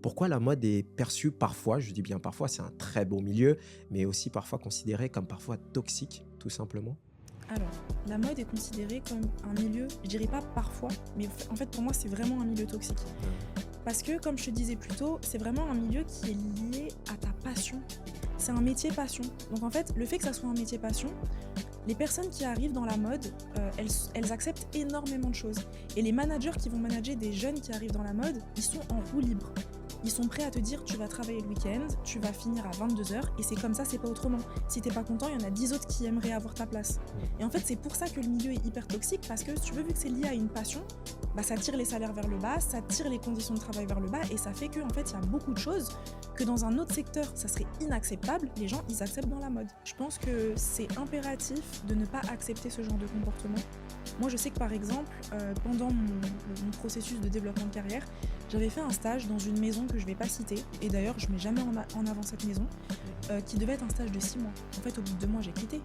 Pourquoi la mode est perçue parfois, je dis bien parfois, c'est un très beau milieu, mais aussi parfois considéré comme parfois toxique, tout simplement? Alors, la mode est considérée comme un milieu, je dirais pas parfois, mais en fait pour moi c'est vraiment un milieu toxique. Mmh. Parce que comme je te disais plus tôt, c'est vraiment un milieu qui est lié à ta passion. C'est un métier passion. Donc en fait, le fait que ça soit un métier passion, les personnes qui arrivent dans la mode, elles acceptent énormément de choses. Et les managers qui vont manager des jeunes qui arrivent dans la mode, ils sont en roue libre. Ils sont prêts à te dire tu vas travailler le week-end, tu vas finir à 22 heures et c'est comme ça, c'est pas autrement. Si t'es pas content, il y en a 10 autres qui aimeraient avoir ta place. Et en fait, c'est pour ça que le milieu est hyper toxique parce que si tu veux, vu que c'est lié à une passion, bah, ça tire les salaires vers le bas, ça tire les conditions de travail vers le bas et ça fait qu'en fait, il y a beaucoup de choses que dans un autre secteur, ça serait inacceptable. Les gens, ils acceptent dans la mode. Je pense que c'est impératif de ne pas accepter ce genre de comportement. Moi, je sais que par exemple, pendant mon processus de développement de carrière, j'avais fait un stage dans une maison que je vais pas citer, et d'ailleurs je mets jamais en avant cette maison, qui devait être un stage de 6 mois. En fait, au bout de 2 mois, j'ai quitté.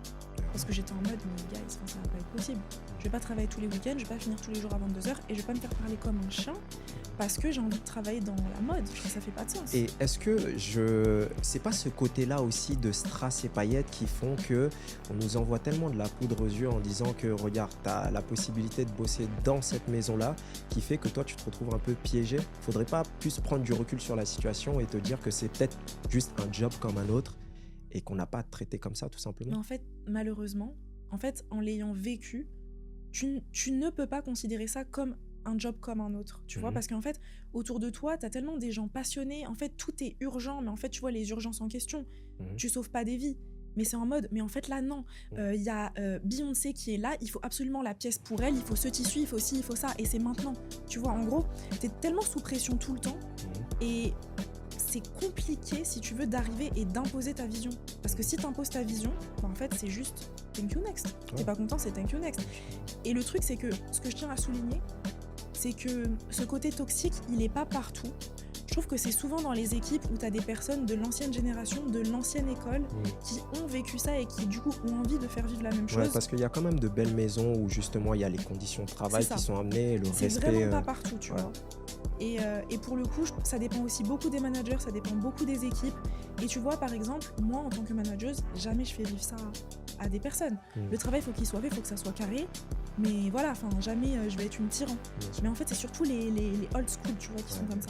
Parce que j'étais en mode, mais guys, enfin, ça va pas être possible. Je vais pas travailler tous les week-ends, je vais pas finir tous les jours à 22 heures, et je vais pas me faire parler comme un chien, parce que j'ai envie de travailler dans la mode. Enfin, ça fait pas de sens. Et est-ce que c'est pas ce côté-là aussi de strass et paillettes qui font que on nous envoie tellement de la poudre aux yeux en disant que regarde, tu as la possibilité de bosser dans cette maison-là, qui fait que toi tu te retrouves un peu piégé? Faudrait pas plus prendre du recul sur la situation et te dire que c'est peut-être juste un job comme un autre et qu'on n'a pas à te traiter comme ça tout simplement? Mais en fait, malheureusement, en fait, en l'ayant vécu, tu ne peux pas considérer ça comme un job comme un autre, tu vois, Mhm. parce qu'en fait, autour de toi, t'as tellement des gens passionnés, en fait, tout est urgent, mais en fait, tu vois, les urgences en question, Mhm. tu sauves pas des vies. Mais c'est en mode, mais en fait là non, il y a Beyoncé qui est là, il faut absolument la pièce pour elle, il faut ce tissu, il faut ci, il faut ça, et c'est maintenant. Tu vois, en gros, t'es tellement sous pression tout le temps, Mhm. et c'est compliqué si tu veux d'arriver et d'imposer ta vision. Parce que si t'imposes ta vision, bah en fait c'est juste thank you next. T'es Ouais. pas content, c'est thank you next. Et le truc c'est que ce que je tiens à souligner, c'est que ce côté toxique, il est pas partout. Je trouve que c'est souvent dans les équipes où tu as des personnes de l'ancienne génération, de l'ancienne école, Mhm. qui ont vécu ça et qui du coup ont envie de faire vivre la même Ouais, chose. parce qu'il y a quand même de belles maisons où justement il y a les conditions de C'est travail ça. qui sont amenées, le C'est respect. vraiment pas partout, tu Ouais. vois. Et pour le coup, ça dépend aussi beaucoup des managers, ça dépend beaucoup des équipes. Et tu vois, par exemple, moi, en tant que manageuse, jamais je fais vivre ça à des personnes. Mhm. Le travail, il faut qu'il soit fait, il faut que ça soit carré. Mais voilà, enfin, jamais je vais être une tyran. Bien sûr. Mais en fait, c'est surtout les old school, tu vois, qui sont Ouais. comme ça.